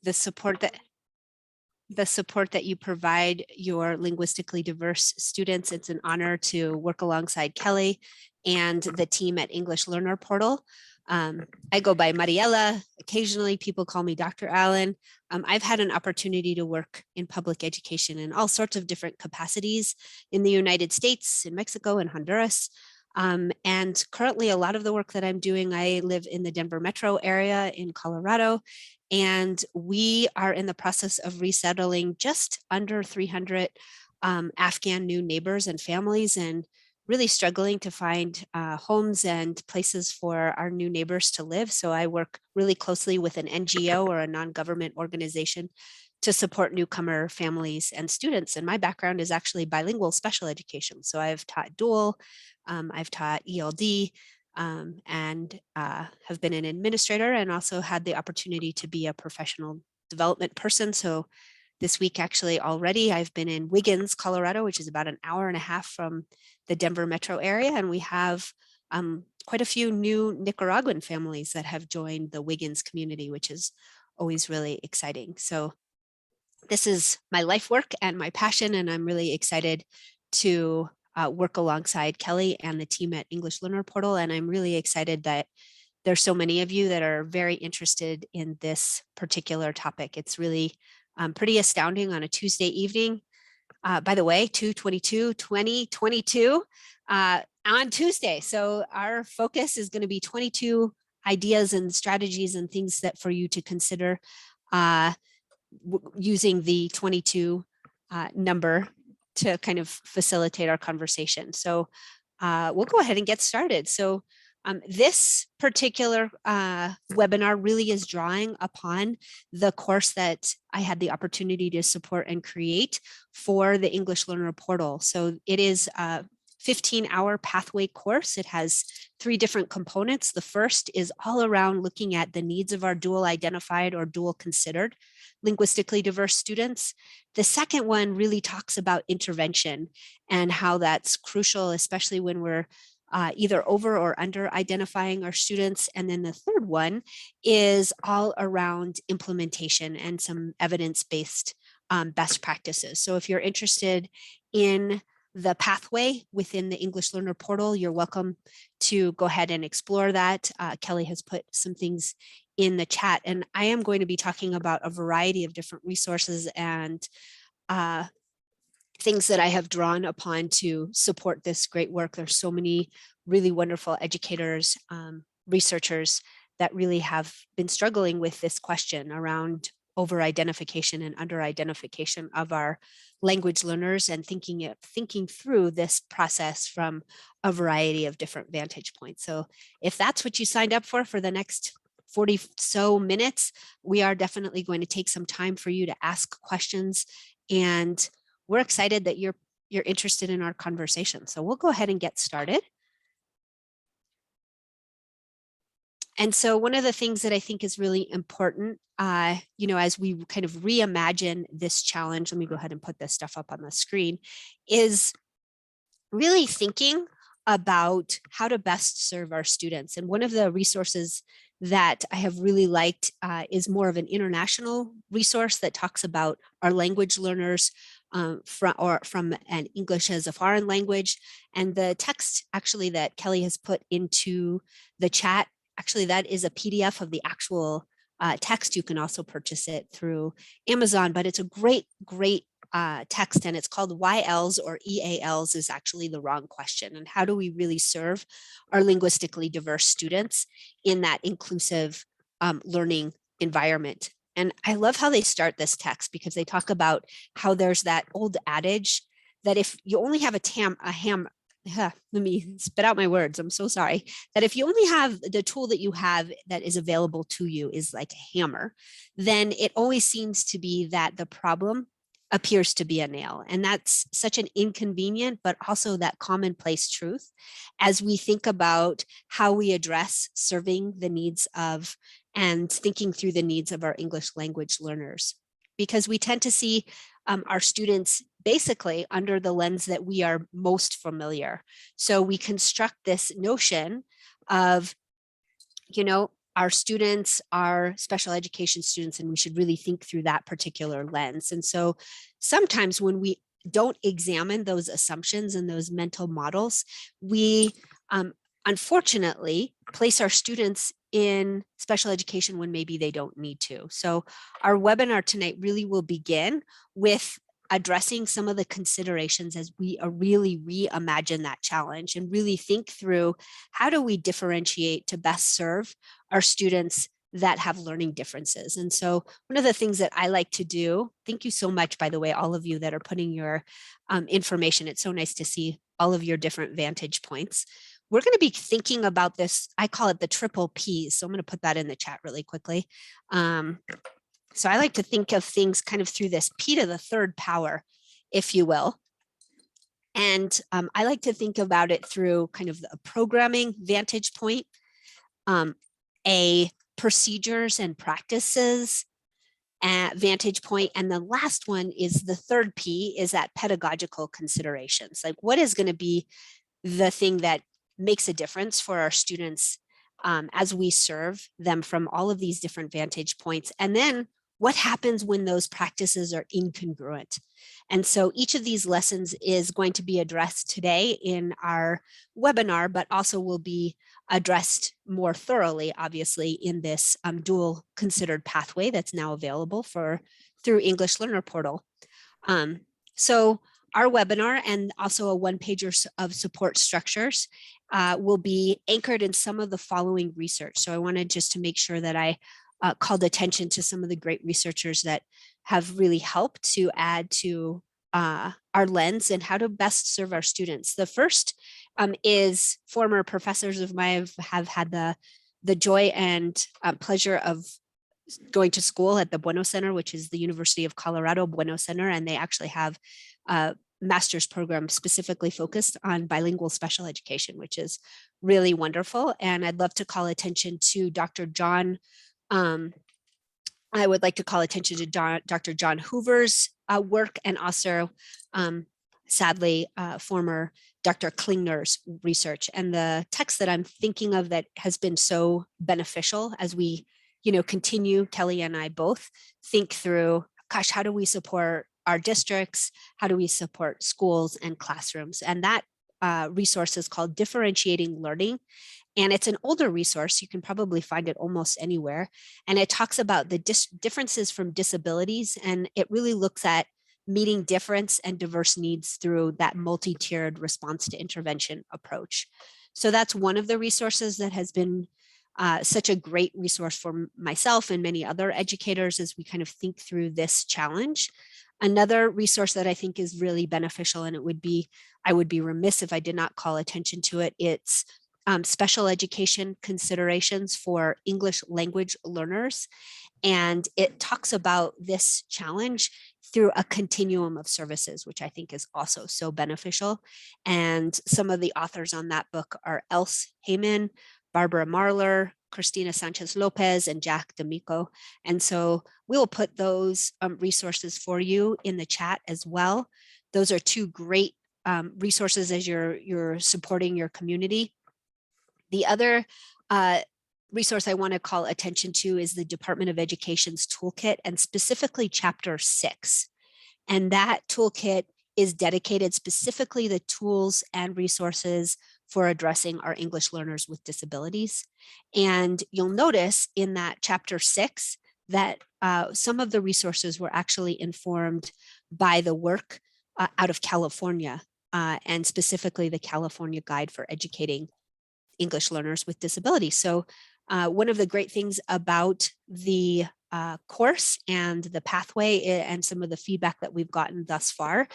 the support that you provide your linguistically diverse students. It's an honor to work alongside Kelly and the team at English Learner Portal. I go by Mariela. Occasionally people call me Dr. Allen. I've had an opportunity to work in public education in all sorts of different capacities in the United States, in Mexico, and Honduras. And currently a lot of the work that I'm doing, I live in the Denver metro area in Colorado, and we are in the process of resettling just under 300 Afghan new neighbors and families, and really struggling to find homes and places for our new neighbors to live. So I work really closely with an NGO or a non-government organization to support newcomer families and students. And my background is actually bilingual special education. So I've taught dual, I've taught ELD, and have been an administrator, and also had the opportunity to be a professional development person. So this week, actually, already I've been in Wiggins, Colorado, which is about an hour and a half from the Denver metro area. And we have quite a few new Nicaraguan families that have joined the Wiggins community, which is always really exciting. So this is my life work and my passion, and I'm really excited to work alongside Kelly and the team at English Learner Portal. And I'm really excited that there's so many of you that are very interested in this particular topic. It's really pretty astounding on a Tuesday evening. By the way, 2/22/2022 on Tuesday. So our focus is going to be 22 ideas and strategies and things that for you to consider using the 22 number to kind of facilitate our conversation. So we'll go ahead and get started. So this particular webinar really is drawing upon the course that I had the opportunity to support and create for the English Learner Portal. So it is a 15-hour pathway course. It has 3 different components. The first is all around looking at the needs of our dual identified or dual considered linguistically diverse students. The second one really talks about intervention and how that's crucial, especially when we're either over or under identifying our students. And then the third one is all around implementation and some evidence-based best practices. So if you're interested in the pathway within the English Learner Portal, you're welcome to go ahead and explore that. Kelly has put some things in the chat, and I am going to be talking about a variety of different resources and things that I have drawn upon to support this great work. There's so many really wonderful educators, researchers that really have been struggling with this question around over-identification and under-identification of our language learners, and thinking through this process from a variety of different vantage points. So if that's what you signed up for the next 40 so minutes, we are definitely going to take some time for you to ask questions, and we're excited that you're interested in our conversation. So we'll go ahead and get started. And so one of the things that I think is really important, as we kind of reimagine this challenge, let me go ahead and put this stuff up on the screen, is really thinking about how to best serve our students. And one of the resources that I have really liked is more of an international resource that talks about our language learners from an English as a foreign language. And the text actually that Kelly has put into the chat, actually that is a PDF of the actual text. You can also purchase it through Amazon, but it's a great text, and it's called Why ELs or EALs is actually the wrong question. And how do we really serve our linguistically diverse students in that inclusive learning environment? And I love how they start this text, because they talk about how there's that old adage that if you only have let me spit out my words, I'm so sorry, that if you only have the tool that you have that is available to you is like a hammer, then it always seems to be that the problem appears to be a nail. And that's such an inconvenient, but also that commonplace truth as we think about how we address serving the needs of and thinking through the needs of our English language learners. Because we tend to see our students basically under the lens that we are most familiar. So we construct this notion of, our students are special education students, and we should really think through that particular lens. And so sometimes when we don't examine those assumptions and those mental models, we unfortunately place our students in special education when maybe they don't need to. So our webinar tonight really will begin with addressing some of the considerations as we really reimagine that challenge and really think through how do we differentiate to best serve our students that have learning differences. And so one of the things that I like to do, thank you so much, by the way, all of you that are putting your information. It's so nice to see all of your different vantage points. We're going to be thinking about this. I call it the triple Ps. So I'm going to put that in the chat really quickly. So I like to think of things kind of through this P to the third power, if you will. And I like to think about it through kind of a programming vantage point, a procedures and practices vantage point. And the last one is the third P, is that pedagogical considerations. Like, what is going to be the thing that makes a difference for our students as we serve them from all of these different vantage points? And then what happens when those practices are incongruent? And so each of these lessons is going to be addressed today in our webinar, but also will be addressed more thoroughly, obviously, in this dual considered pathway that's now available through English Learner Portal. So our webinar and also a one-pager of support structures will be anchored in some of the following research. So I wanted just to make sure that I called attention to some of the great researchers that have really helped to add to our lens and how to best serve our students. The first is former professors of mine have had the joy and pleasure of going to school at the Bueno Center, which is the University of Colorado Bueno Center, and they actually have a master's program specifically focused on bilingual special education, which is really wonderful. And I'd love to call attention to Dr. John. I would like to call attention to Dr. John Hoover's work, and also, sadly, former Dr. Klingner's research. And the text that I'm thinking of that has been so beneficial as we, continue, Kelly and I both think through, gosh, how do we support our districts? How do we support schools and classrooms? And that resource is called Differentiating Learning. And it's an older resource. You can probably find it almost anywhere. And it talks about the differences from disabilities. And it really looks at meeting difference and diverse needs through that multi-tiered response to intervention approach. So that's one of the resources that has been such a great resource for myself and many other educators as we kind of think through this challenge. Another resource that I think is really beneficial, and I would be remiss if I did not call attention to it, it's Special Education Considerations for English Language Learners. And it talks about this challenge through a continuum of services, which I think is also so beneficial. And some of the authors on that book are Else Heyman, Barbara Marler, Christina Sanchez Lopez, and Jack D'Amico. And so we will put those resources for you in the chat as well. Those are two great resources as you're supporting your community. The other resource I want to call attention to is the Department of Education's toolkit, and specifically Chapter 6. And that toolkit is dedicated specifically to tools and resources for addressing our English learners with disabilities. And you'll notice in that Chapter 6 that some of the resources were actually informed by the work out of California, and specifically the California Guide for Educating English Learners with Disabilities. So one of the great things about the course and the pathway and some of the feedback that we've gotten thus far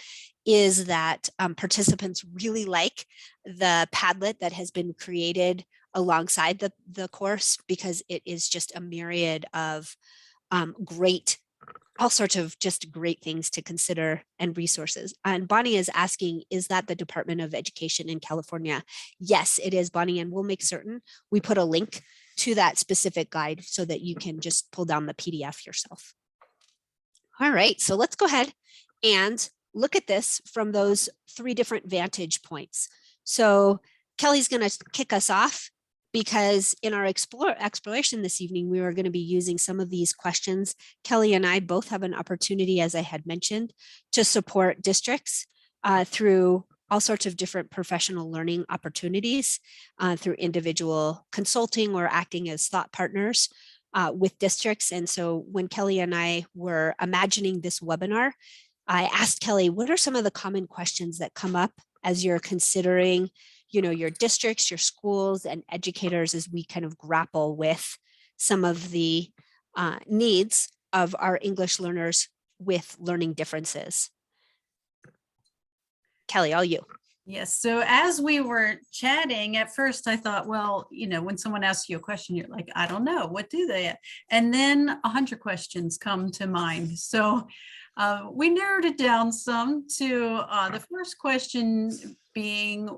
is that participants really like the Padlet that has been created alongside the course, because it is just a myriad of all sorts of just great things to consider and resources. And Bonnie is asking, is that the Department of Education in California? Yes, it is, Bonnie, and we'll make certain we put a link to that specific guide so that you can just pull down the PDF yourself. All right, so let's go ahead and look at this from those three different vantage points. So Kelly's going to kick us off because in our exploration this evening, we were going to be using some of these questions. Kelly and I both have an opportunity, as I had mentioned, to support districts through all sorts of different professional learning opportunities through individual consulting or acting as thought partners with districts. And so when Kelly and I were imagining this webinar, I asked Kelly, what are some of the common questions that come up as you're considering, your districts, your schools, and educators as we kind of grapple with some of the needs of our English learners with learning differences? Kelly, all you. Yes. So as we were chatting, at first I thought, well, when someone asks you a question, you're like, I don't know, what do they? And then 100 questions come to mind. So we narrowed it down some to the first question being,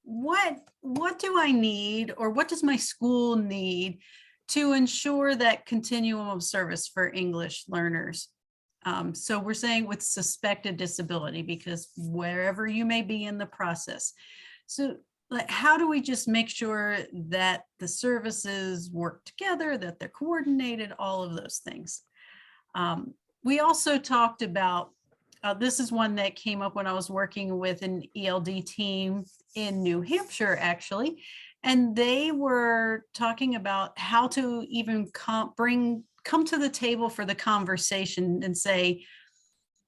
what do I need, or what does my school need to ensure that continuum of service for English learners? So we're saying with suspected disability, because wherever you may be in the process. So how do we just make sure that the services work together, that they're coordinated, all of those things? We also talked about, this is one that came up when I was working with an ELD team in New Hampshire, actually, and they were talking about how to even come to the table for the conversation and say,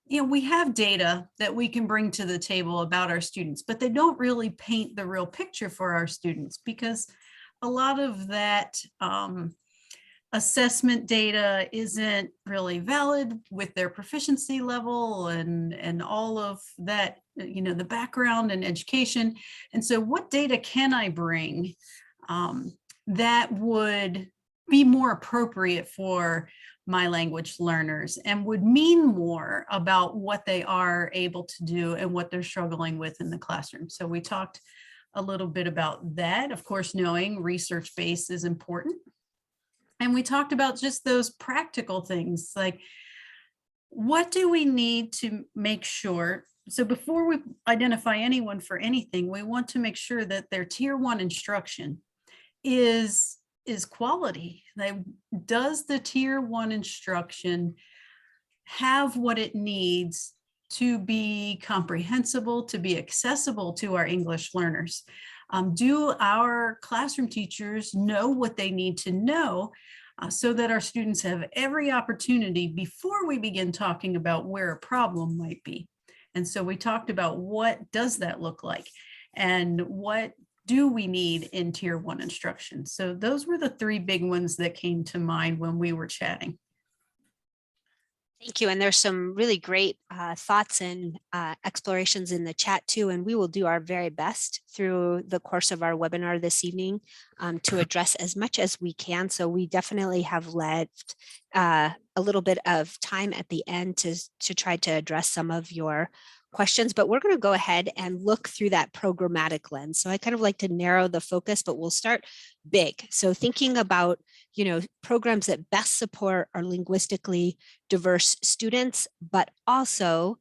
we have data that we can bring to the table about our students, but they don't really paint the real picture for our students, because a lot of that assessment data isn't really valid with their proficiency level and all of that, the background and education. And so what data can I bring that would be more appropriate for my language learners and would mean more about what they are able to do and what they're struggling with in the classroom? So we talked a little bit about that. Of course, knowing research base is important. And we talked about just those practical things, like what do we need to make sure? So before we identify anyone for anything, we want to make sure that their tier 1 instruction is quality. Like, does the tier 1 instruction have what it needs to be comprehensible, to be accessible to our English learners? Do our classroom teachers know what they need to know so that our students have every opportunity before we begin talking about where a problem might be? And so we talked about what does that look like and what do we need in tier 1 instruction? So those were the 3 big ones that came to mind when we were chatting. Thank you. And there's some really great thoughts and explorations in the chat too. And we will do our very best through the course of our webinar this evening to address as much as we can. So we definitely have left a little bit of time at the end to try to address some of your questions, but we're going to go ahead and look through that programmatic lens. So I kind of like to narrow the focus, but we'll start big. So thinking about, programs that best support our linguistically diverse students, but also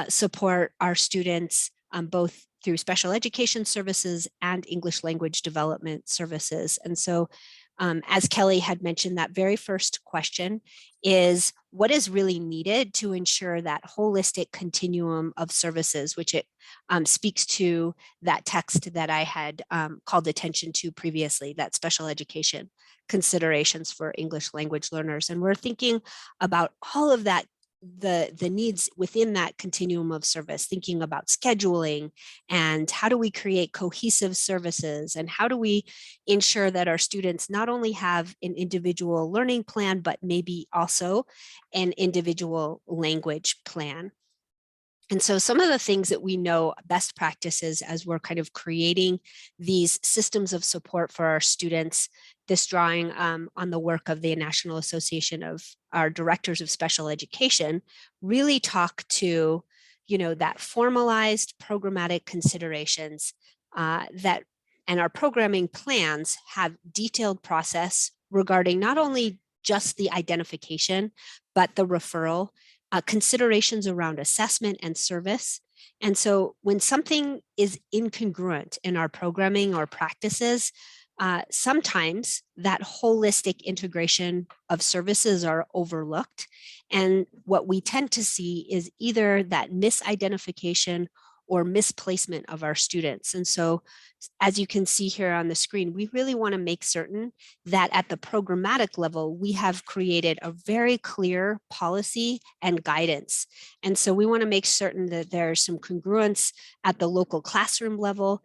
support our students both through special education services and English language development services. And so as Kelly had mentioned, that very first question is what is really needed to ensure that holistic continuum of services, which it speaks to that text that I had called attention to previously, that special education considerations for English language learners. And we're thinking about all of that, the needs within that continuum of service, thinking about scheduling and how do we create cohesive services and how do we ensure that our students not only have an individual learning plan, but maybe also an individual language plan. And so some of the things that we know best practices as we're kind of creating these systems of support for our students, this drawing on the work of the National Association of our Directors of Special Education, really talk to, that formalized programmatic considerations that, and our programming plans have detailed process regarding not only just the identification, but the referral, considerations around assessment and service. And so when something is incongruent in our programming or practices, sometimes that holistic integration of services are overlooked. And what we tend to see is either that misidentification or misplacement of our students. And so, as you can see here on the screen, we really want to make certain that at the programmatic level, we have created a very clear policy and guidance. And so we want to make certain that there's some congruence at the local classroom level,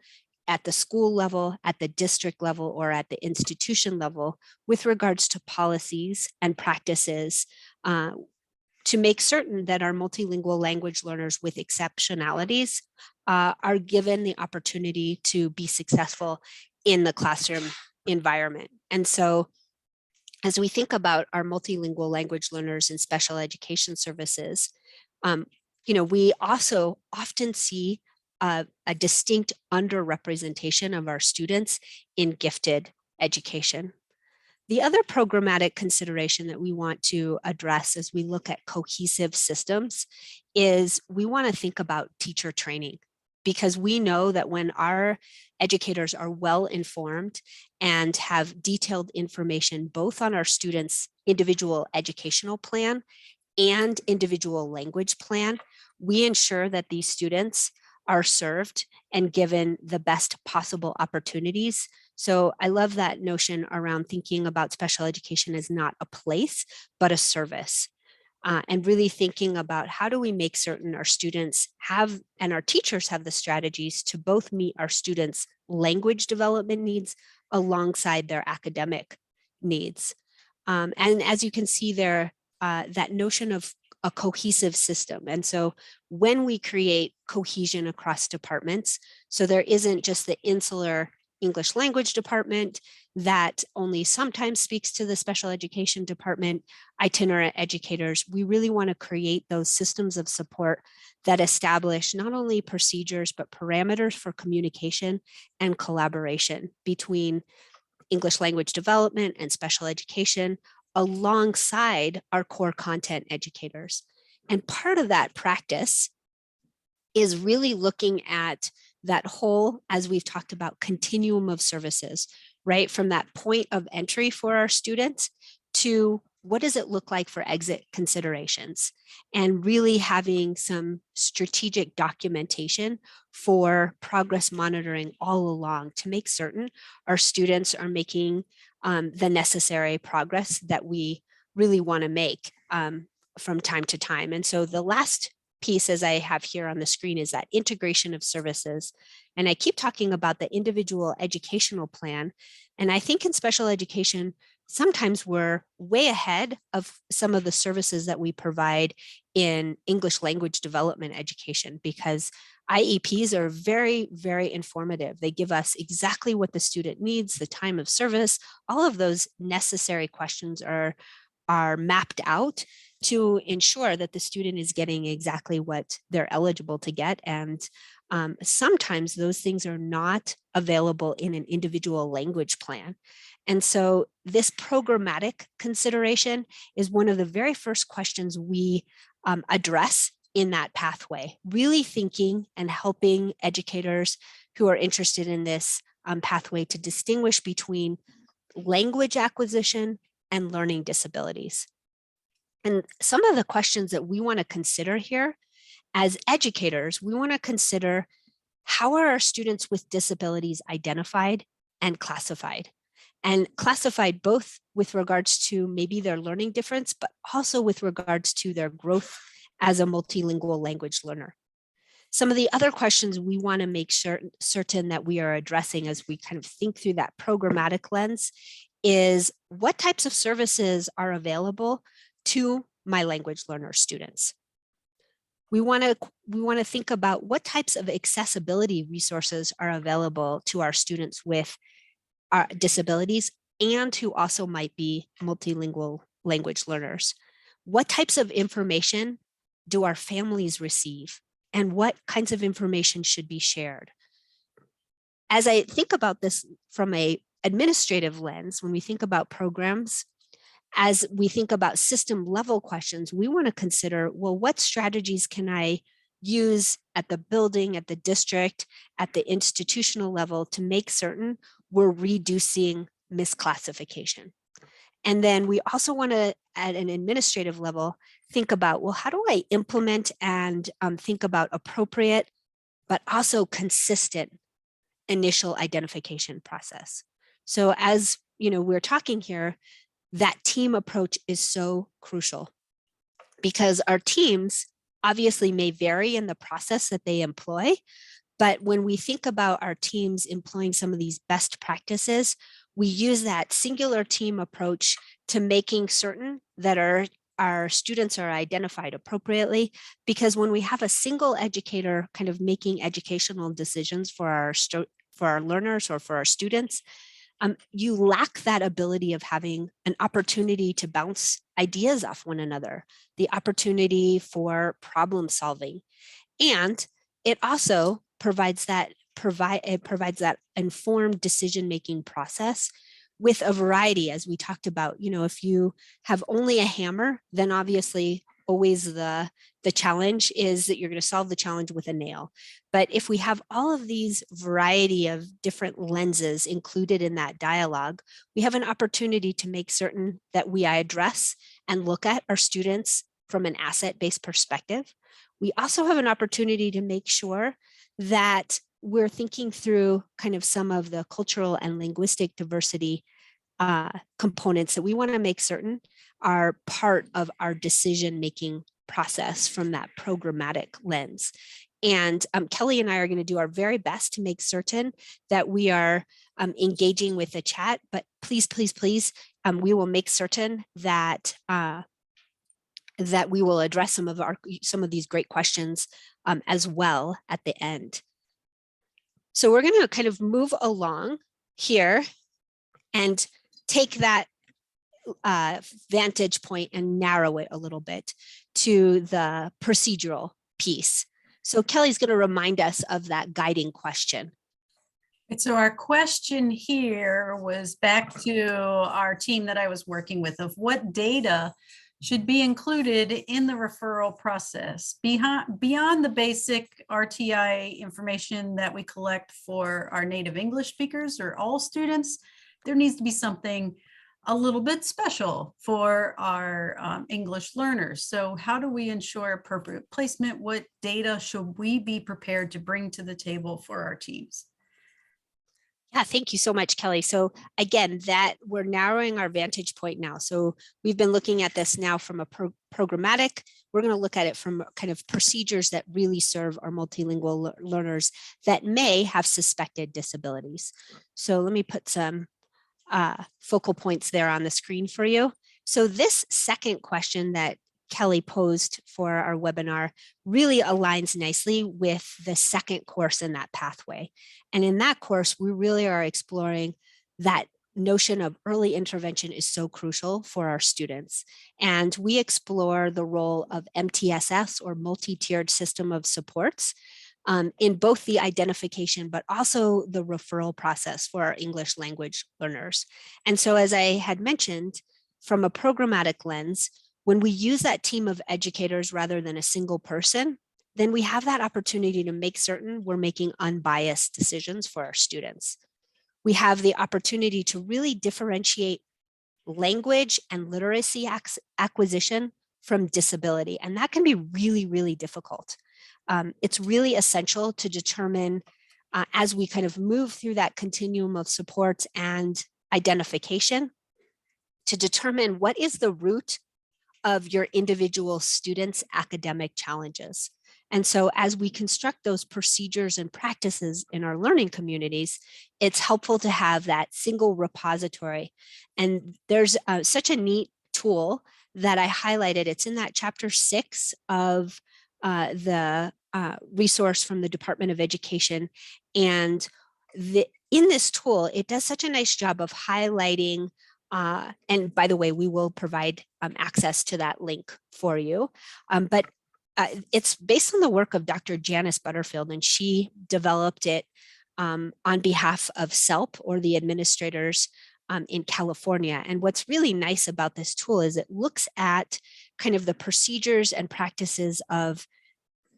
at the school level, at the district level, or at the institution level with regards to policies and practices to make certain that our multilingual language learners with exceptionalities are given the opportunity to be successful in the classroom environment. And so as we think about our multilingual language learners in special education services, we also often see a distinct underrepresentation of our students in gifted education. The other programmatic consideration that we want to address as we look at cohesive systems is we want to think about teacher training, because we know that when our educators are well informed and have detailed information both on our students' individual educational plan and individual language plan, we ensure that these students are served and given the best possible opportunities. So I love that notion around thinking about special education as not a place, but a service. And really thinking about how do we make certain our students have and our teachers have the strategies to both meet our students' language development needs alongside their academic needs. And as you can see there, that notion of a cohesive system. And so when we create cohesion across departments, so there isn't just the insular English language department that only sometimes speaks to the special education department, itinerant educators, we really want to create those systems of support that establish not only procedures, but parameters for communication and collaboration between English language development and special education alongside our core content educators. And part of that practice is really looking at that whole, as we've talked about, continuum of services, right? From that point of entry for our students to what does it look like for exit considerations, and really having some strategic documentation for progress monitoring all along to make certain our students are making the necessary progress that we really want to make from time to time. And so the last piece, as I have here on the screen, is that integration of services. And I keep talking about the individual educational plan. And I think in special education, sometimes we're way ahead of some of the services that we provide in English language development education, because IEPs are very, very informative. They give us exactly what the student needs, the time of service, all of those necessary questions are mapped out to ensure that the student is getting exactly what they're eligible to get. And sometimes those things are not available in an individual language plan. And so this programmatic consideration is one of the very first questions we address in that pathway, really thinking and helping educators who are interested in this pathway to distinguish between language acquisition and learning disabilities. And some of the questions that we want to consider here as educators, we want to consider how are our students with disabilities identified and classified? And classified both with regards to maybe their learning difference, but also with regards to their growth as a multilingual language learner. Some of the other questions we want to make certain that we are addressing as we kind of think through that programmatic lens is what types of services are available to my language learner students. We want to think about what types of accessibility resources are available to our students with our disabilities and who also might be multilingual language learners. What types of information do our families receive, and what kinds of information should be shared? As I think about this from an administrative lens, when we think about programs, as we think about system level questions, we want to consider, well, what strategies can I use at the building, at the district, at the institutional level to make certain we're reducing misclassification. And then we also want to, at an administrative level, think about, well, how do I implement and think about appropriate, but also consistent initial identification process. So as we're talking here, that team approach is so crucial because our teams obviously may vary in the process that they employ. But when we think about our teams employing some of these best practices, we use that singular team approach to making certain that our students are identified appropriately, because when we have a single educator kind of making educational decisions for our learners or for our students, you lack that ability of having an opportunity to bounce ideas off one another, the opportunity for problem solving. And it also provides that informed decision-making process with a variety, as we talked about. If you have only a hammer, then obviously always the challenge is that you're going to solve the challenge with a nail. But if we have all of these variety of different lenses included in that dialogue, we have an opportunity to make certain that we address and look at our students from an asset-based perspective. We also have an opportunity to make sure that we're thinking through kind of some of the cultural and linguistic diversity components that we want to make certain are part of our decision-making process from that programmatic lens. And Kelly and I are going to do our very best to make certain that we are engaging with the chat, but please, please, please, we will make certain that that we will address some of these great questions as well at the end. So we're going to kind of move along here and take that vantage point and narrow it a little bit to the procedural piece. So Kelly's going to remind us of that guiding question. And so our question here was back to our team that I was working with of what data should be included in the referral process beyond the basic RTI information that we collect for our native English speakers or all students. There needs to be something a little bit special for our English learners. So how do we ensure appropriate placement? What data should we be prepared to bring to the table for our teams? Yeah, thank you so much, Kelly. So again, that we're narrowing our vantage point now. So we've been looking at this now from a programmatic. We're going to look at it from kind of procedures that really serve our multilingual learners that may have suspected disabilities. So let me put some focal points there on the screen for you. So this second question that Kelly posed for our webinar really aligns nicely with the second course in that pathway. And in that course, we really are exploring that notion of early intervention is so crucial for our students. And we explore the role of MTSS, or multi-tiered system of supports, in both the identification, but also the referral process for our English language learners. And so as I had mentioned, from a programmatic lens, when we use that team of educators rather than a single person, then we have that opportunity to make certain we're making unbiased decisions for our students. We have the opportunity to really differentiate language and literacy acquisition from disability. And that can be really, really difficult. It's really essential to determine as we kind of move through that continuum of support and identification to determine what is the root of your individual students' academic challenges. And so as we construct those procedures and practices in our learning communities, it's helpful to have that single repository. And there's such a neat tool that I highlighted. It's in that chapter 6 of the resource from the Department of Education. And in this tool, it does such a nice job of highlighting and by the way, we will provide access to that link for you. But it's based on the work of Dr. Janice Butterfield, and she developed it on behalf of SELP, or the administrators in California. And what's really nice about this tool is it looks at kind of the procedures and practices of,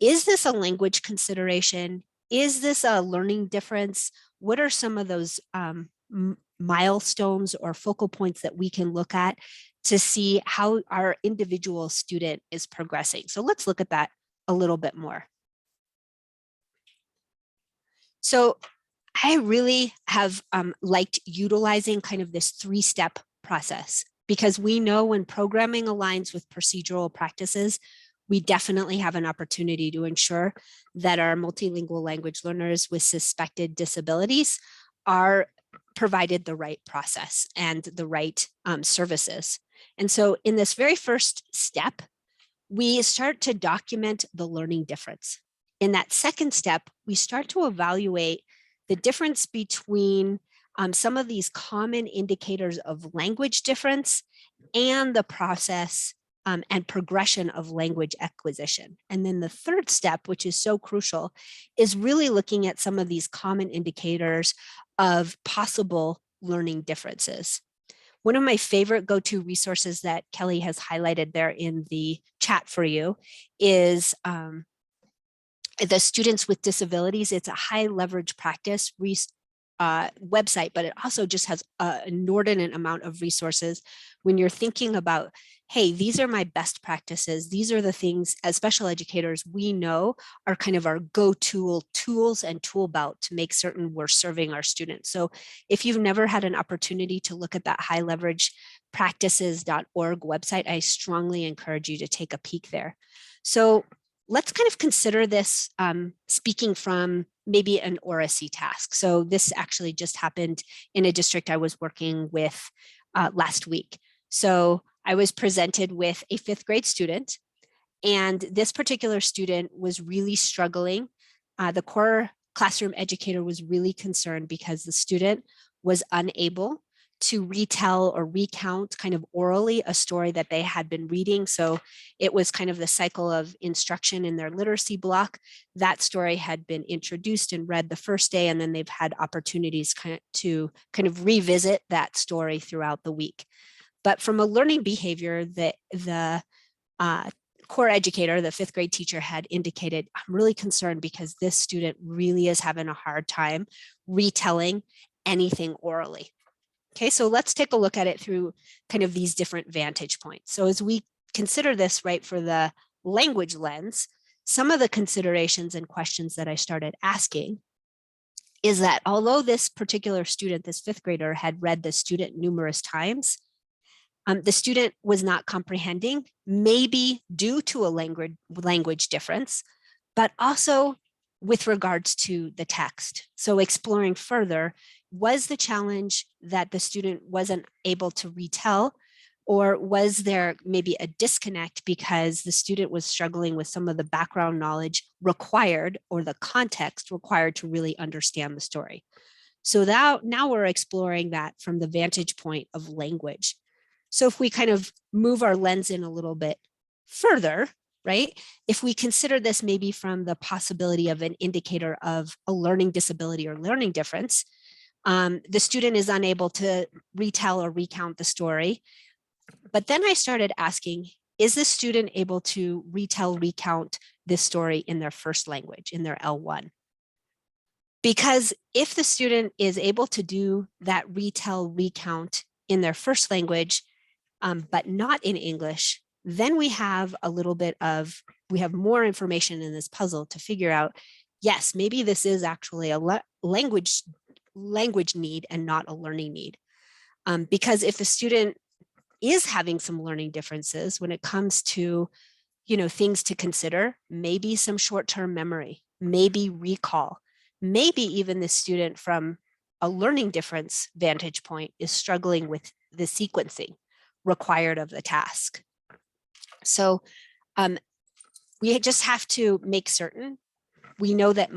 is this a language consideration? Is this a learning difference? What are some of those milestones or focal points that we can look at to see how our individual student is progressing. So let's look at that a little bit more. So I really have liked utilizing kind of this 3-step process, because we know when programming aligns with procedural practices, we definitely have an opportunity to ensure that our multilingual language learners with suspected disabilities are provided the right process and the right services. And so in this very first step, we start to document the learning difference. In that second step, we start to evaluate the difference between some of these common indicators of language difference and the process and progression of language acquisition. And then the third step, which is so crucial, is really looking at some of these common indicators of possible learning differences. One of my favorite go-to resources that Kelly has highlighted there in the chat for you is the Students with Disabilities. It's a high leverage practice website, but it also just has an inordinate amount of resources when you're thinking about, hey, these are my best practices. These are the things as special educators we know are kind of our go-to tools and tool belt to make certain we're serving our students. So if you've never had an opportunity to look at that high leverage practices.org website, I strongly encourage you to take a peek there. So let's kind of consider this speaking from maybe an oracy task. So this actually just happened in a district I was working with last week. So I was presented with a 5th grade student, and this particular student was really struggling. The core classroom educator was really concerned because the student was unable to retell or recount kind of orally a story that they had been reading. So it was kind of the cycle of instruction in their literacy block. That story had been introduced and read the first day, and then they've had opportunities to kind of revisit that story throughout the week. But from a learning behavior, the core educator, the 5th grade teacher, had indicated, I'm really concerned because this student really is having a hard time retelling anything orally. Okay, so let's take a look at it through kind of these different vantage points. So as we consider this, right, for the language lens, some of the considerations and questions that I started asking is that although this particular student, this 5th grader, had read the student numerous times, the student was not comprehending, maybe due to a language difference, but also with regards to the text. So exploring further, was the challenge that the student wasn't able to retell, or was there maybe a disconnect because the student was struggling with some of the background knowledge required or the context required to really understand the story? So now we're exploring that from the vantage point of language. So if we kind of move our lens in a little bit further, right? If we consider this maybe from the possibility of an indicator of a learning disability or learning difference, the student is unable to retell or recount the story. But then I started asking, is the student able to recount this story in their first language, in their L1? Because if the student is able to do that recount in their first language, but not in English, then we have more information in this puzzle to figure out, yes, maybe this is actually a language need and not a learning need. Because if the student is having some learning differences when it comes to, things to consider, maybe some short-term memory, maybe recall, maybe even the student from a learning difference vantage point is struggling with the sequencing required of the task. So we just have to make certain we know that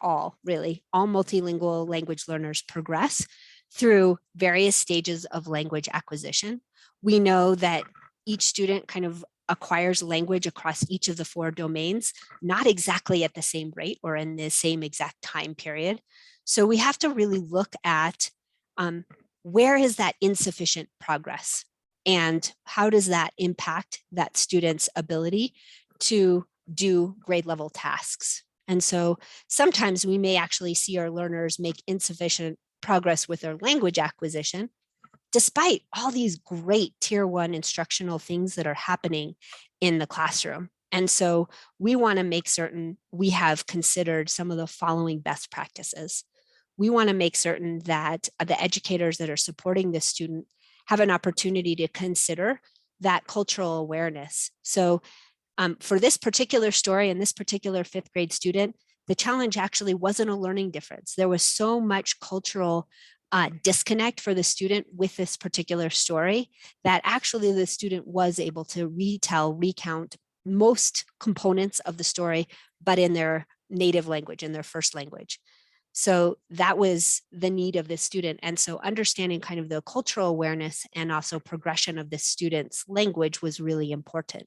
all multilingual language learners progress through various stages of language acquisition. We know that each student kind of acquires language across each of the 4 domains, not exactly at the same rate or in the same exact time period. So we have to really look at where is that insufficient progress, and how does that impact that student's ability to do grade level tasks. And so sometimes we may actually see our learners make insufficient progress with their language acquisition, despite all these great tier 1 instructional things that are happening in the classroom. And so we want to make certain we have considered some of the following best practices. We want to make certain that the educators that are supporting this student have an opportunity to consider that cultural awareness. So for this particular story and this particular 5th grade student, the challenge actually wasn't a learning difference. There was so much cultural disconnect for the student with this particular story that actually the student was able to recount most components of the story, but in their native language, in their first language. So that was the need of this student. And so understanding kind of the cultural awareness and also progression of the student's language was really important.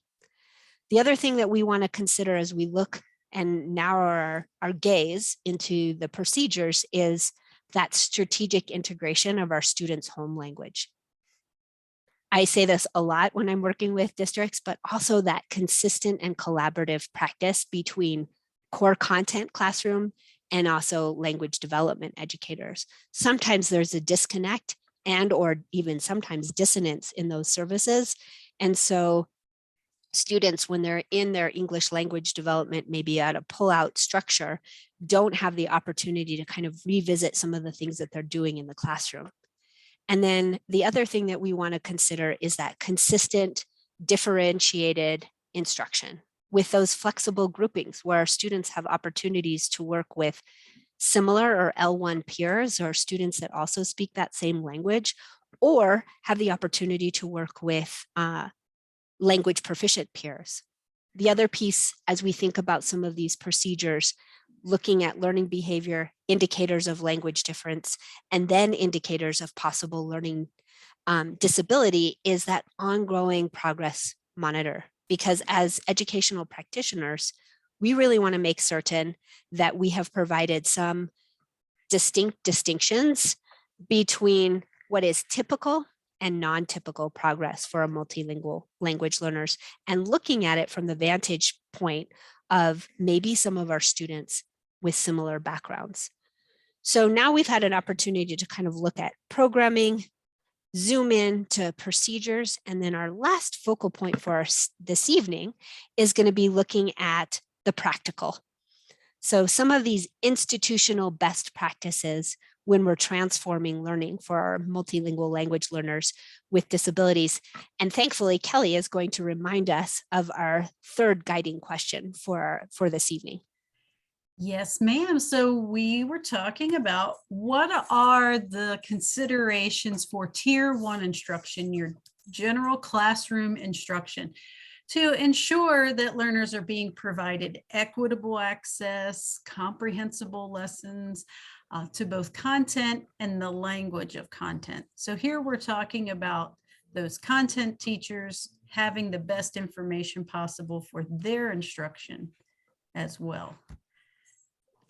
The other thing that we want to consider as we look and narrow our gaze into the procedures is that strategic integration of our students' home language. I say this a lot when I'm working with districts, but also that consistent and collaborative practice between core content classroom and also language development educators. Sometimes there's a disconnect and or even sometimes dissonance in those services. And so students, when they're in their English language development, maybe at a pull-out structure, don't have the opportunity to kind of revisit some of the things that they're doing in the classroom. And then the other thing that we want to consider is that consistent, differentiated instruction with those flexible groupings where our students have opportunities to work with similar or L1 peers or students that also speak that same language, or have the opportunity to work with language proficient peers. The other piece, as we think about some of these procedures, looking at learning behavior, indicators of language difference, and then indicators of possible learning disability, is that ongoing progress monitor. Because as educational practitioners, we really want to make certain that we have provided some distinct distinctions between what is typical and non-typical progress for our multilingual language learners, and looking at it from the vantage point of maybe some of our students with similar backgrounds. So now we've had an opportunity to kind of look at programming, zoom in to procedures, and then our last focal point for us this evening is going to be looking at the practical. So some of these institutional best practices when we're transforming learning for our multilingual language learners with disabilities. And thankfully, Kelly is going to remind us of our third guiding question for this evening. Yes, ma'am. So we were talking about what are the considerations for tier 1 instruction, your general classroom instruction, to ensure that learners are being provided equitable access, comprehensible lessons to both content and the language of content. So here we're talking about those content teachers having the best information possible for their instruction as well.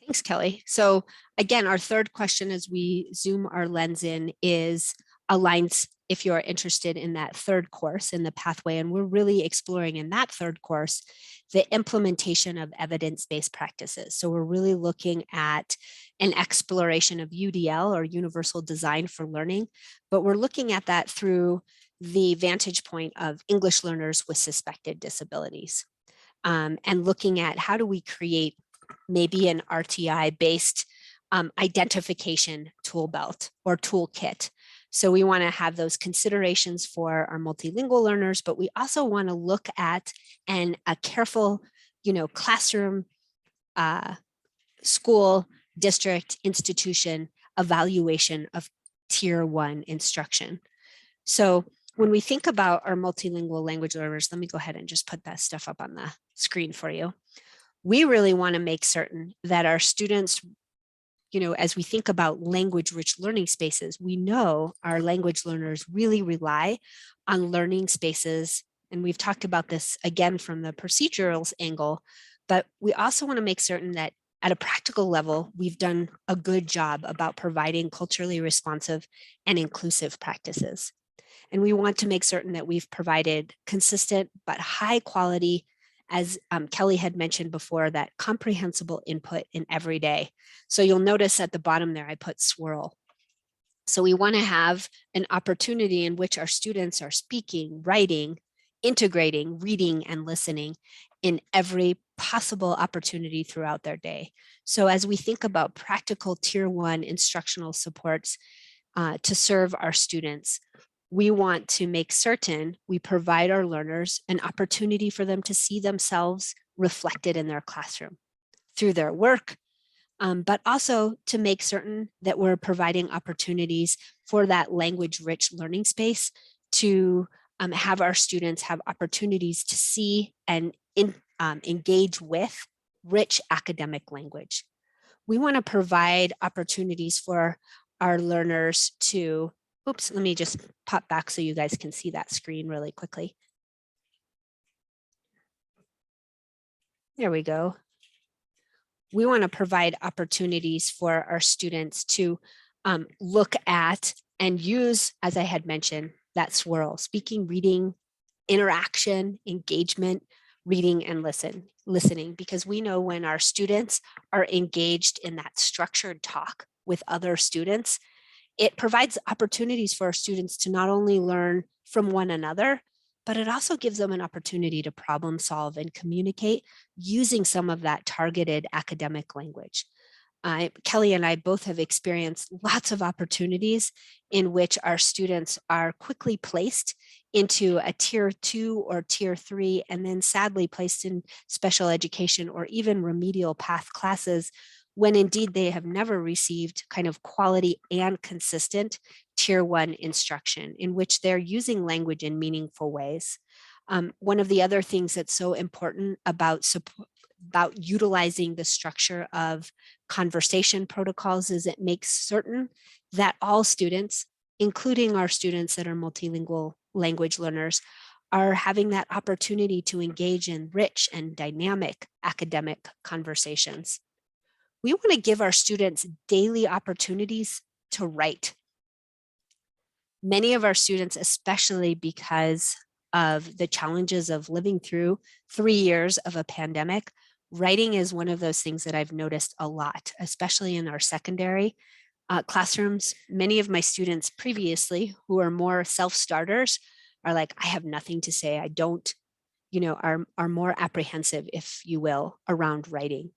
Thanks, Kelly. So again, our third question as we zoom our lens in is aligns if you're interested in that third course in the pathway. And we're really exploring in that third course the implementation of evidence-based practices. So we're really looking at an exploration of UDL, or universal design for learning, but we're looking at that through the vantage point of English learners with suspected disabilities, and looking at how do we create maybe an RTI-based identification tool belt or toolkit. So we want to have those considerations for our multilingual learners, but we also want to look at a careful, classroom, school, district, institution evaluation of tier 1 instruction. So when we think about our multilingual language learners, let me go ahead and just put that stuff up on the screen for you. We really want to make certain that our students, as we think about language-rich learning spaces, we know our language learners really rely on learning spaces. And we've talked about this again from the procedurals angle, but we also want to make certain that at a practical level, we've done a good job about providing culturally responsive and inclusive practices. And we want to make certain that we've provided consistent but high quality, as Kelly had mentioned before, that comprehensible input in every day. So you'll notice at the bottom there, I put swirl. So we want to have an opportunity in which our students are speaking, writing, integrating, reading, and listening in every possible opportunity throughout their day. So as we think about practical tier 1 instructional supports to serve our students, we want to make certain we provide our learners an opportunity for them to see themselves reflected in their classroom through their work, but also to make certain that we're providing opportunities for that language-rich learning space to have our students have opportunities to see and engage with rich academic language. We want to provide opportunities for our learners to, oops, let me just pop back so you guys can see that screen really quickly. There we go. We want to provide opportunities for our students to look at and use, as I had mentioned, that swirl: speaking, reading, interaction, engagement, reading, and listening, because we know when our students are engaged in that structured talk with other students, it provides opportunities for our students to not only learn from one another, but it also gives them an opportunity to problem solve and communicate using some of that targeted academic language. Kelly and I both have experienced lots of opportunities in which our students are quickly placed into a tier 2 or tier 3, and then sadly placed in special education or even remedial path classes, when indeed they have never received kind of quality and consistent tier 1 instruction in which they're using language in meaningful ways. One of the other things that's so important about utilizing the structure of conversation protocols is it makes certain that all students, including our students that are multilingual language learners, are having that opportunity to engage in rich and dynamic academic conversations. We want to give our students daily opportunities to write. Many of our students, especially because of the challenges of living through 3 years of a pandemic, writing is one of those things that I've noticed a lot, especially in our secondary classrooms. Many of my students previously who are more self-starters are like, I have nothing to say. I don't, are more apprehensive, if you will, around writing.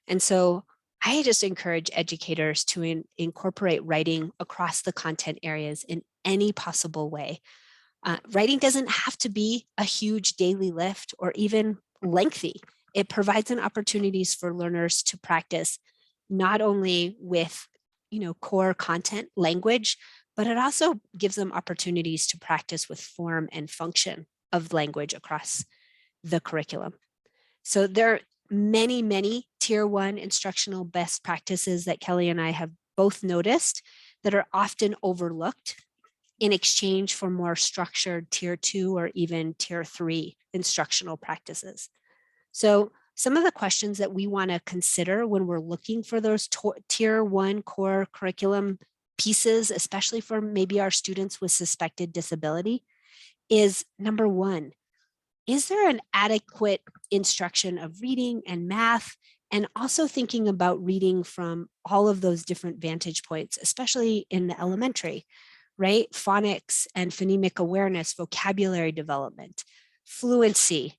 And so I just encourage educators to incorporate writing across the content areas in any possible way. Writing doesn't have to be a huge daily lift or even lengthy. It provides an opportunities for learners to practice not only with, core content language, but it also gives them opportunities to practice with form and function of language across the curriculum. So there are many, many tier 1 instructional best practices that Kelly and I have both noticed that are often overlooked in exchange for more structured tier 2 or even tier 3 instructional practices. So some of the questions that we want to consider when we're looking for those tier 1 core curriculum pieces, especially for maybe our students with suspected disability, is number 1, is there an adequate instruction of reading and math, and also thinking about reading from all of those different vantage points, especially in the elementary, right? Phonics and phonemic awareness, vocabulary development, fluency,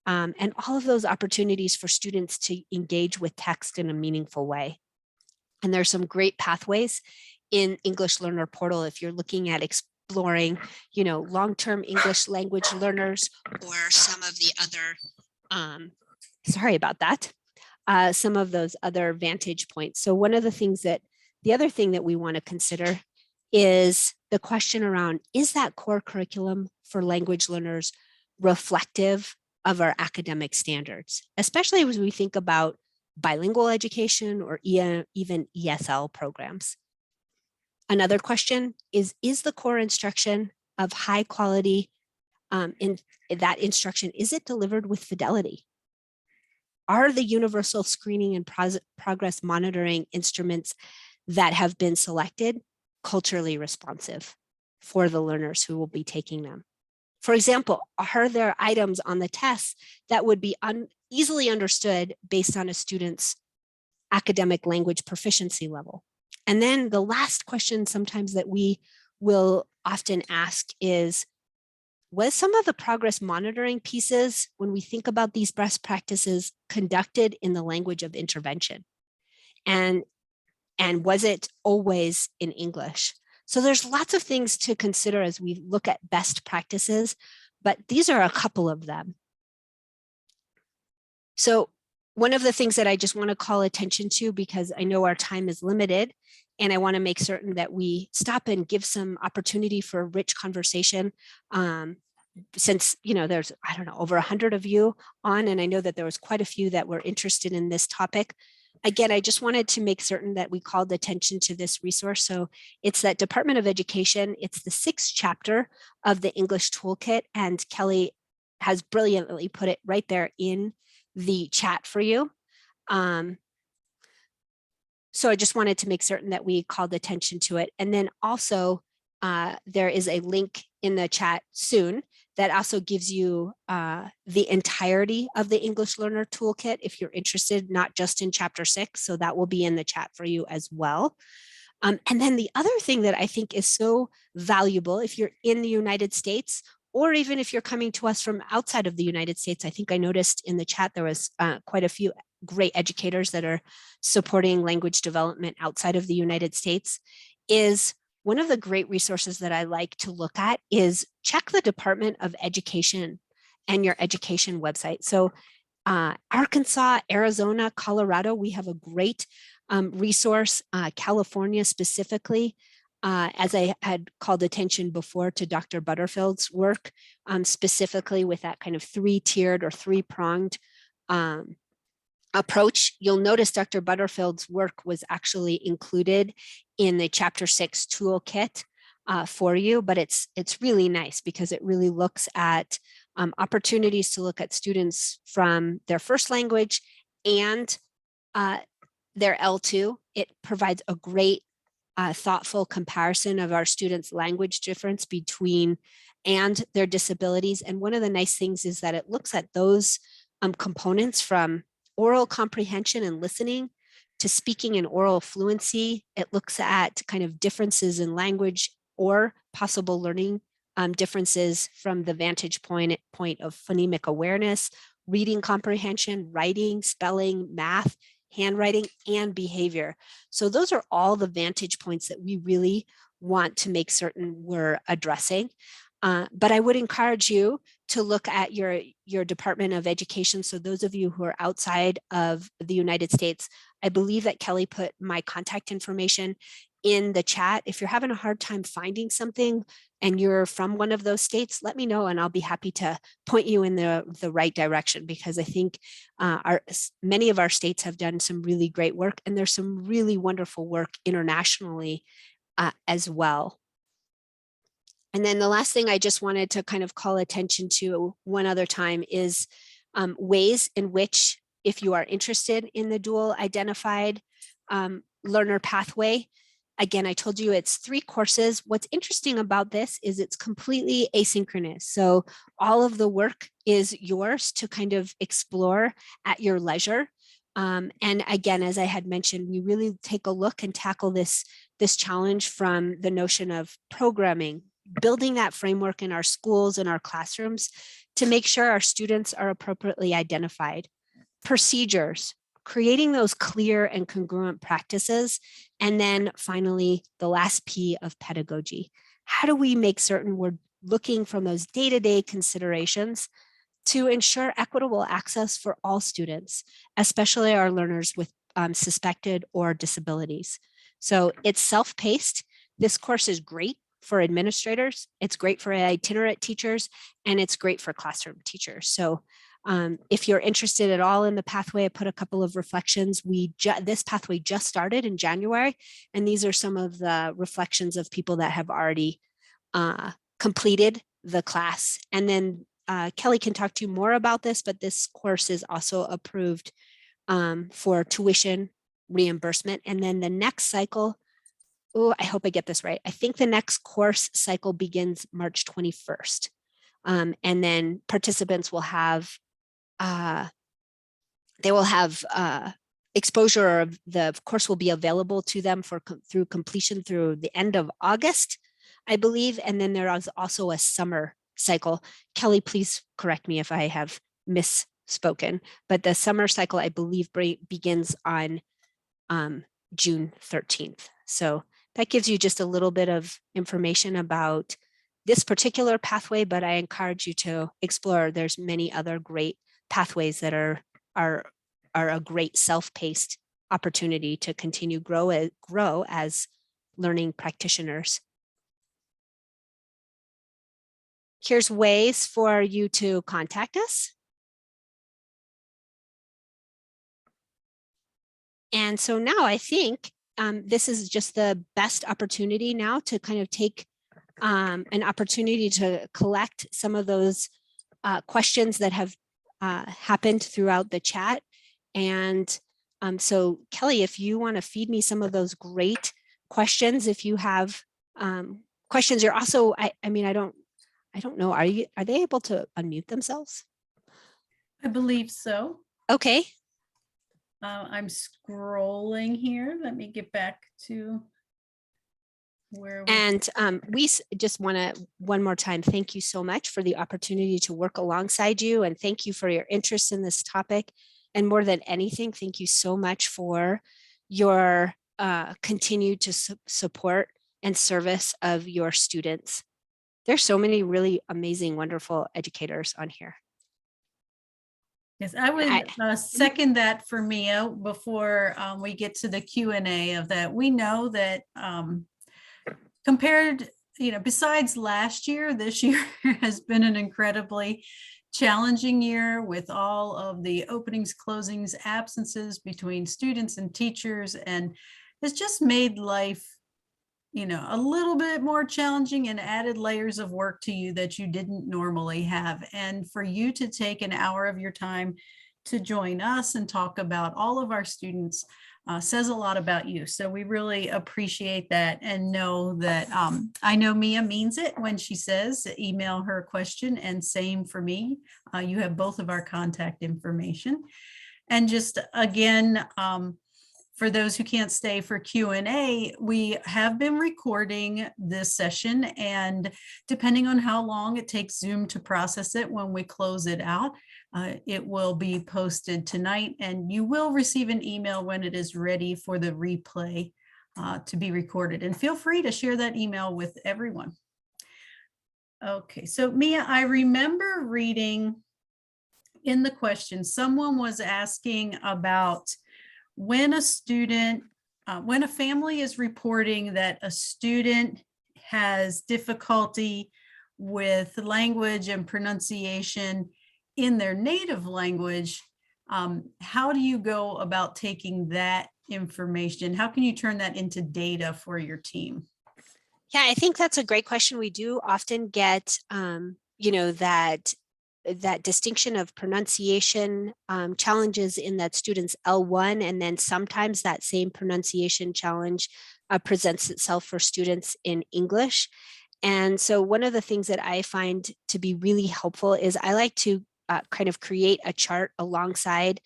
and all of those opportunities for students to engage with text in a meaningful way. And there's some great pathways in English Learner Portal if you're looking at exploring, long-term English language learners or some of the other, sorry about that, some of those other vantage points. So the other thing that we want to consider is the question around, is that core curriculum for language learners reflective of our academic standards, especially as we think about bilingual education or even ESL programs? Another question is the core instruction of high quality in that instruction, is it delivered with fidelity? Are the universal screening and progress monitoring instruments that have been selected culturally responsive for the learners who will be taking them? For example, are there items on the tests that would be easily understood based on a student's academic language proficiency level? And then the last question sometimes that we will often ask is, was some of the progress monitoring pieces, when we think about these best practices, conducted in the language of intervention? And was it always in English? So there's lots of things to consider as we look at best practices, but these are a couple of them. So one of the things that I just want to call attention to, because I know our time is limited, and I want to make certain that we stop and give some opportunity for rich conversation, since, you know, there's, I don't know, over 100 of you on, and I know that there was quite a few that were interested in this topic. Again, I just wanted to make certain that we called attention to this resource. So it's that Department of Education. It's the 6th chapter of the English Toolkit, and Kelly has brilliantly put it right there in the chat for you. So I just wanted to make certain that we called attention to it. And then also there is a link in the chat soon that also gives you the entirety of the English Learner Toolkit if you're interested, not just in chapter 6. So that will be in the chat for you as well. And then the other thing that I think is so valuable, if you're in the United States, or even if you're coming to us from outside of the United States, I think I noticed in the chat there was quite a few great educators that are supporting language development outside of the United States, is one of the great resources that I like to look at is check the Department of Education and your education website. So Arkansas, Arizona, Colorado, we have a great resource, California specifically, as I had called attention before to Dr. Butterfield's work, specifically with that kind of 3-tiered or 3-pronged approach. You'll notice Dr. Butterfield's work was actually included in the chapter 6 toolkit for you, but it's really nice because it really looks at opportunities to look at students from their first language and their L2. It provides a great thoughtful comparison of our students' language difference between and their disabilities. And one of the nice things is that it looks at those components from oral comprehension and listening to speaking and oral fluency. It looks at kind of differences in language or possible learning differences from the vantage point of phonemic awareness, reading comprehension, writing, spelling, math, handwriting, and behavior. So those are all the vantage points that we really want to make certain we're addressing. But I would encourage you to look at your Department of Education. So those of you who are outside of the United States, I believe that Kelly put my contact information in the chat. If you're having a hard time finding something and you're from one of those states, let me know and I'll be happy to point you in the right direction, because I think many of our states have done some really great work, and there's some really wonderful work internationally as well. And then the last thing I just wanted to kind of call attention to one other time is ways in which, if you are interested in the dual identified learner pathway, again, I told you it's 3 courses. What's interesting about this is it's completely asynchronous. So all of the work is yours to kind of explore at your leisure. And again, as I had mentioned, we really take a look and tackle this challenge from the notion of programming, building that framework in our schools and our classrooms to make sure our students are appropriately identified. Procedures, creating those clear and congruent practices. And then finally, the last P of pedagogy. How do we make certain we're looking from those day-to-day considerations to ensure equitable access for all students, especially our learners with suspected or disabilities? So it's self-paced. This course is great for administrators, it's great for itinerant teachers, and it's great for classroom teachers. So if you're interested at all in the pathway, I put a couple of reflections. This pathway just started in January, and these are some of the reflections of people that have already completed the class. And then Kelly can talk to you more about this, but this course is also approved for tuition reimbursement. And then the next cycle, oh, I hope I get this right. I think the next course cycle begins March 21st. And then participants will have exposure of the course will be available to them for through completion through the end of August, I believe. And then there is also a summer cycle. Kelly, please correct me if I have misspoken, but the summer cycle, I believe, begins on June 13th. So that gives you just a little bit of information about this particular pathway, but I encourage you to explore. There's many other great pathways that are a great self-paced opportunity to continue grow as learning practitioners. Here's ways for you to contact us. And so now I think this is just the best opportunity now to kind of take an opportunity to collect some of those questions that have happened throughout the chat. And so Kelly, if you want to feed me some of those great questions, if you have questions, you're also, I mean, I don't know, are they able to unmute themselves? I believe so. Okay. I'm scrolling here. Let me get back to where we. And we just want to one more time thank you so much for the opportunity to work alongside you, and thank you for your interest in this topic. And more than anything, thank you so much for your continued support and service of your students. There's so many really amazing, wonderful educators on here. Yes, I would second that for Mia before we get to the Q&A of that. We know that compared, besides last year, this year has been an incredibly challenging year with all of the openings, closings, absences between students and teachers, and it's just made life a little bit more challenging and added layers of work to you that you didn't normally have. And for you to take an hour of your time to join us and talk about all of our students says a lot about you. So we really appreciate that, and know that I know Mia means it when she says email her a question, and same for me. You have both of our contact information. And just again, for those who can't stay for Q&A, we have been recording this session, and depending on how long it takes Zoom to process it when we close it out, it will be posted tonight, and you will receive an email when it is ready for the replay to be recorded. And feel free to share that email with everyone. Okay, so Mia, I remember reading in the question, someone was asking about when a family is reporting that a student has difficulty with language and pronunciation in their native language, how do you go about taking that information? How can you turn that into data for your team? Yeah, I think that's a great question. We do often get, that distinction of pronunciation challenges in that student's L1, and then sometimes that same pronunciation challenge presents itself for students in English. And so one of the things that I find to be really helpful is I like to kind of create a chart alongside.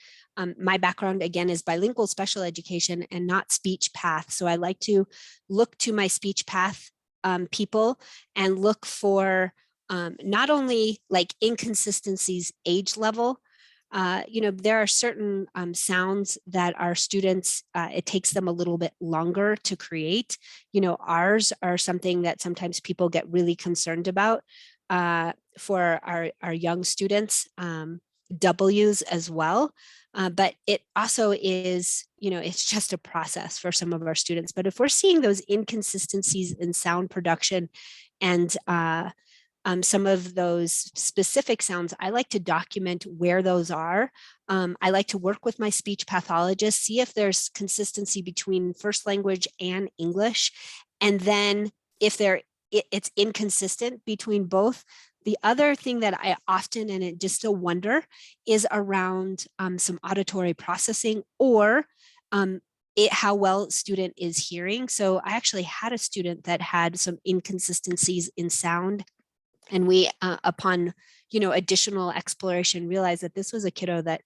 My background, again, is bilingual special education and not speech path. So I like to look to my speech path people and look for not only like inconsistencies age level. There are certain sounds that our students, it takes them a little bit longer to create. Ours are something that sometimes people get really concerned about for our young students, W's as well. But it also is, it's just a process for some of our students. But if we're seeing those inconsistencies in sound production and some of those specific sounds, I like to document where those are. I like to work with my speech pathologist, see if there's consistency between first language and English. And then if it's inconsistent between both. The other thing that I often, and it just a wonder, is around some auditory processing or how well student is hearing. So I actually had a student that had some inconsistencies in sound. And we, upon, additional exploration, realized that this was a kiddo that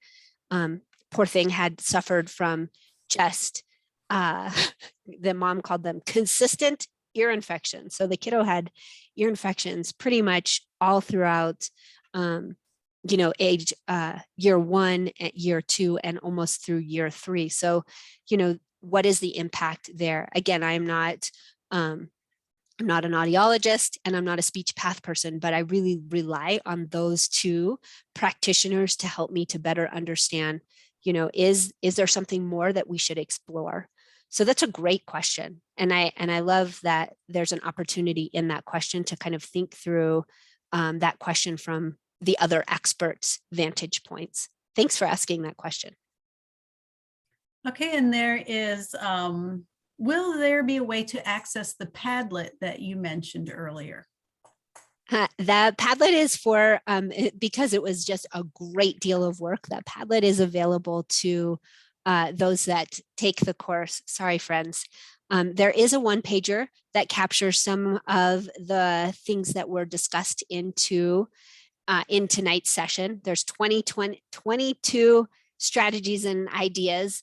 poor thing had suffered from just, the mom called them consistent ear infections. So the kiddo had ear infections pretty much all throughout, age year 1, year 2, and almost through year 3. So, what is the impact there? Again, I'm not an audiologist and I'm not a speech path person, but I really rely on those two practitioners to help me to better understand, is there something more that we should explore? So that's a great question. And I love that there's an opportunity in that question to kind of think through that question from the other experts' vantage points. Thanks for asking that question. Okay, and there is, will there be a way to access the Padlet that you mentioned earlier? The Padlet is for, because it was just a great deal of work, that Padlet is available to those that take the course. Sorry, friends. There is a one-pager that captures some of the things that were discussed in tonight's session. There's 22 strategies and ideas.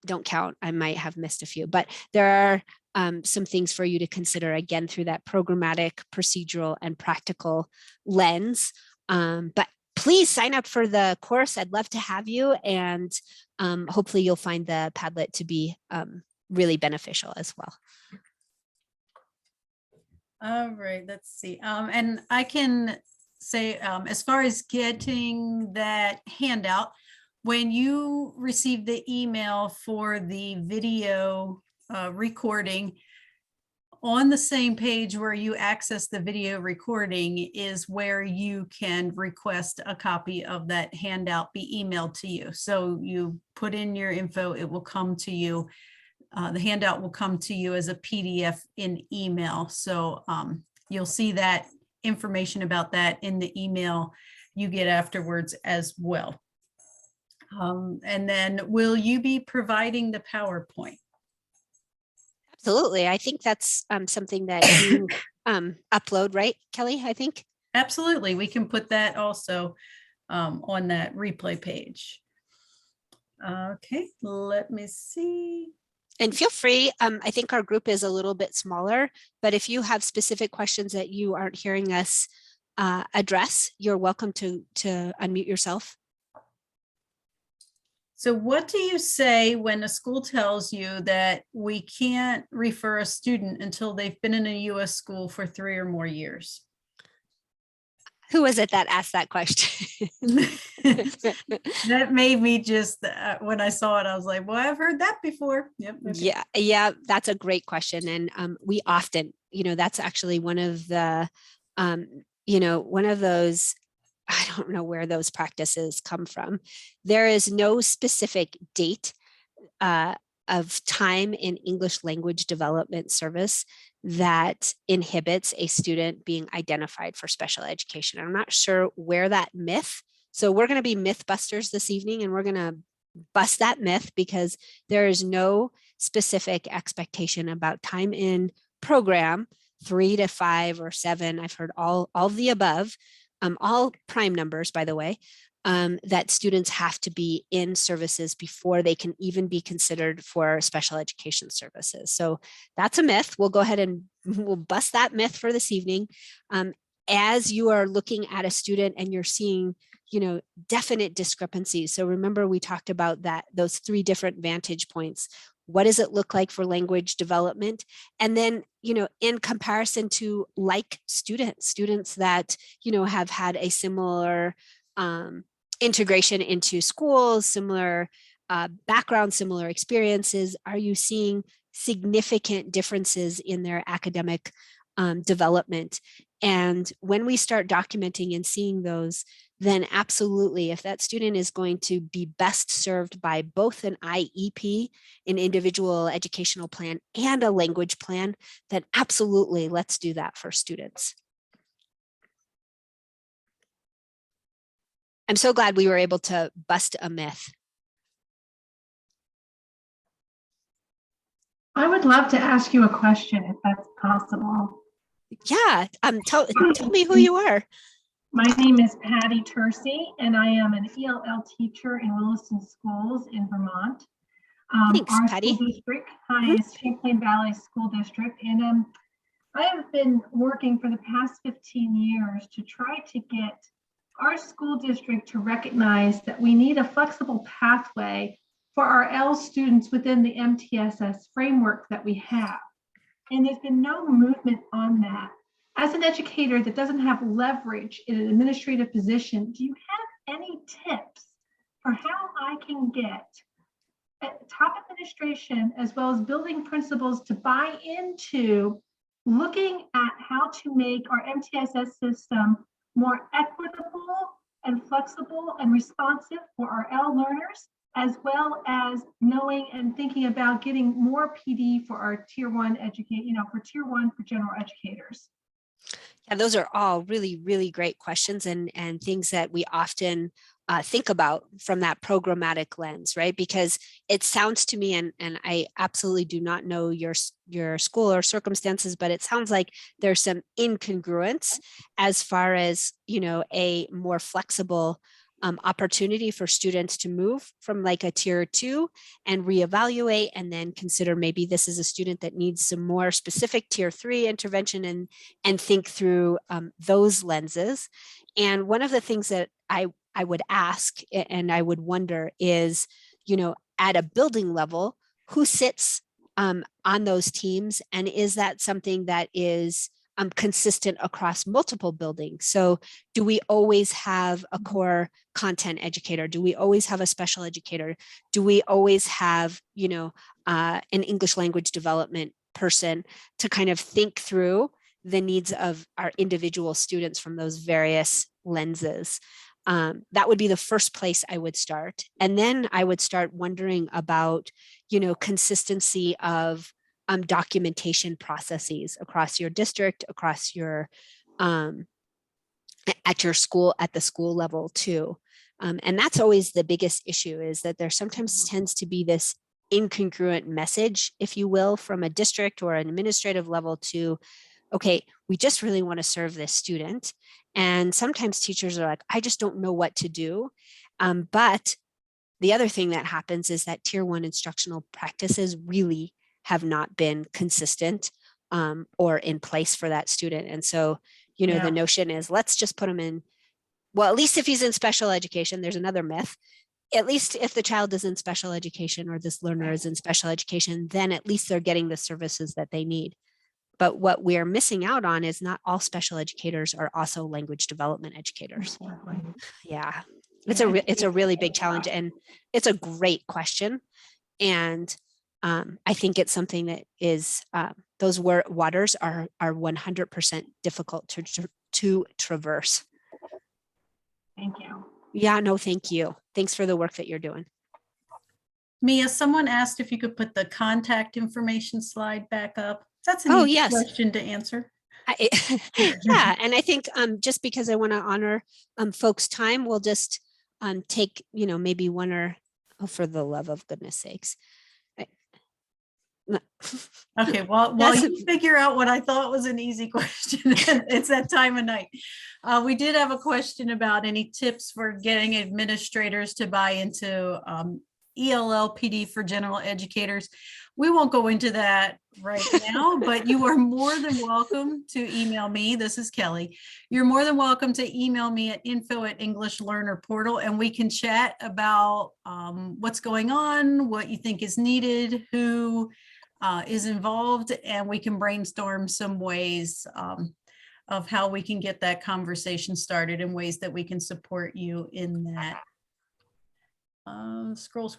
Don't count, I might have missed a few, but there are some things for you to consider, again, through that programmatic, procedural, and practical lens. But please sign up for the course. I'd love to have you, and hopefully you'll find the Padlet to be really beneficial as well. All right, let's see. And I can say, as far as getting that handout, when you receive the email for the video recording, on the same page where you access the video recording is where you can request a copy of that handout be emailed to you. So you put in your info, it will come to you. The handout will come to you as a PDF in email. So you'll see that information about that in the email you get afterwards as well. And then will you be providing the PowerPoint? Absolutely. I think that's something that you upload, right, Kelly? I think. Absolutely. We can put that also on that replay page. Okay, let me see. And feel free, I think our group is a little bit smaller, but if you have specific questions that you aren't hearing us address, you're welcome to unmute yourself. So what do you say when a school tells you that we can't refer a student until they've been in a US school for 3 or more years? Who was it that asked that question? That made me just, when I saw it, I was like, well, I've heard that before. Yep. Okay. Yeah, that's a great question. And we often, that's actually one of the, one of those, I don't know where those practices come from. There is no specific date of time in English language development service that inhibits a student being identified for special education. I'm not sure where that myth. So we're going to be Mythbusters this evening, and we're going to bust that myth, because there is no specific expectation about time in program, 3 to 5 or 7. I've heard all of the above. All prime numbers, by the way, that students have to be in services before they can even be considered for special education services. So that's a myth. We'll go ahead and we'll bust that myth for this evening. As you are looking at a student and you're seeing, definite discrepancies. So remember, we talked about those 3 different vantage points. What does it look like for language development? And then, in comparison to like students that, have had a similar integration into schools, similar background, similar experiences, are you seeing significant differences in their academic development? And when we start documenting and seeing those, then absolutely, if that student is going to be best served by both an IEP, an individual educational plan, and a language plan, then absolutely, let's do that for students. I'm so glad we were able to bust a myth. I would love to ask you a question if that's possible. Yeah, tell me who you are. My name is Patty Tersey, and I am an ELL teacher in Williston Schools in Vermont. Thanks, Our Patty. school district, hi, Mhm. is Champlain Valley School District, and I have been working for the past 15 years to try to get our school district to recognize that we need a flexible pathway for our L students within the MTSS framework that we have. And there's been no movement on that. As an educator that doesn't have leverage in an administrative position, do you have any tips for how I can get top administration as well as building principals to buy into looking at how to make our MTSS system more equitable and flexible and responsive for our L learners, as well as knowing and thinking about getting more PD for our tier one for tier one for general educators? Yeah, those are all really, really great questions and things that we often think about from that programmatic lens, right? Because it sounds to me, and I absolutely do not know your school or circumstances, but it sounds like there's some incongruence as far as, a more flexible opportunity for students to move from like a tier 2 and reevaluate and then consider maybe this is a student that needs some more specific tier 3 intervention and think through those lenses. And one of the things that I would ask and I would wonder is, at a building level, who sits on those teams? And is that something that is consistent across multiple buildings? So do we always have a core content educator? Do we always have a special educator? Do we always have, an English language development person to kind of think through the needs of our individual students from those various lenses? That would be the first place I would start. And then I would start wondering about, consistency of documentation processes across your district, across your, at your school, at the school level too. And that's always the biggest issue, is that there sometimes tends to be this incongruent message, if you will, from a district or an administrative level to, okay, we just really want to serve this student. And sometimes teachers are like, I just don't know what to do. But the other thing that happens is that tier 1 instructional practices really have not been consistent or in place for that student. And so, the notion is, let's just put them in, well, at least if he's in special education. There's another myth. At least if the child is in special education or this learner is in special education, then at least they're getting the services that they need. But what we're missing out on is not all special educators are also language development educators. Yeah, it's a really big challenge, and it's a great question. And I think it's something that is, those waters are 100% difficult to traverse. Thank you. Yeah, no, thank you. Thanks for the work that you're doing. Mia, someone asked if you could put the contact information slide back up. That's an easy yes. question to answer. Yeah, and I think just because I want to honor folks' time, we'll just take, maybe one or, for the love of goodness sakes. Okay, well, while you figure out what I thought was an easy question, it's that time of night. We did have a question about any tips for getting administrators to buy into ELL PD for general educators. We won't go into that right now, but you are more than welcome to email me. This is Kelly. You're more than welcome to email me at info@English Learner Portal, and we can chat about what's going on, what you think is needed, who is involved, and we can brainstorm some ways of how we can get that conversation started and ways that we can support you in that. Scroll.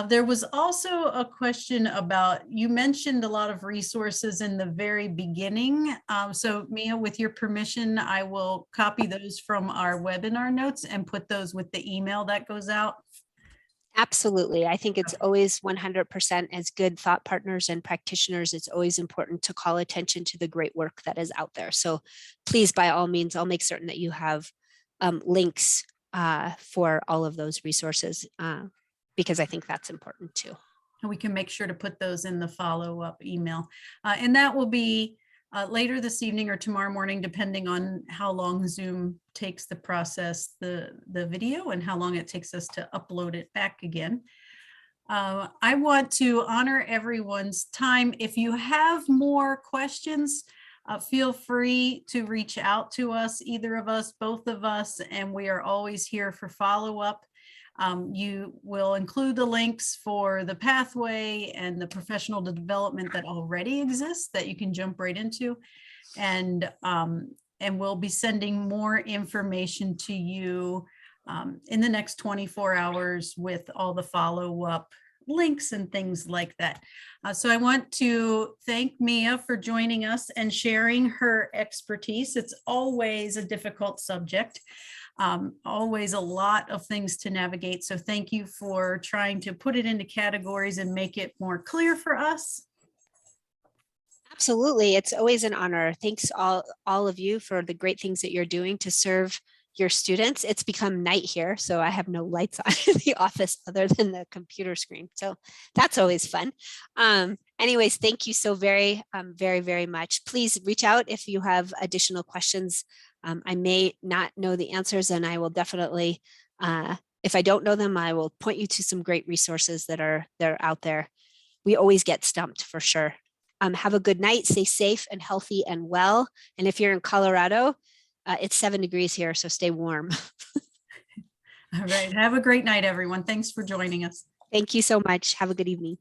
There was also a question about, you mentioned a lot of resources in the very beginning. So Mia, with your permission, I will copy those from our webinar notes and put those with the email that goes out. Absolutely. I think it's always 100% as good thought partners and practitioners. It's always important to call attention to the great work that is out there. So please, by all means, I'll make certain that you have links for all of those resources because I think that's important too. And we can make sure to put those in the follow-up email. And that will be later this evening or tomorrow morning, depending on how long Zoom takes to process the video and how long it takes us to upload it back again. I want to honor everyone's time. If you have more questions, feel free to reach out to us, either of us, both of us, and we are always here for follow-up. You will include the links for the pathway and the professional development that already exists that you can jump right into. And we'll be sending more information to you in the next 24 hours with all the follow-up links and things like that. So I want to thank Mia for joining us and sharing her expertise. It's always a difficult subject, always a lot of things to navigate. So thank you for trying to put it into categories and make it more clear for us. Absolutely. It's always an honor. Thanks all of you for the great things that you're doing to serve your students. It's become night here, so I have no lights on in the office other than the computer screen. So that's always fun. Anyways, thank you so very much. Please reach out if you have additional questions. I may not know the answers, and I will definitely, if I don't know them, I will point you to some great resources that are out there. We always get stumped for sure. Have a good night. Stay safe and healthy and well. And if you're in Colorado, it's 7 degrees here, so stay warm. All right. Have a great night, everyone. Thanks for joining us. Thank you so much. Have a good evening.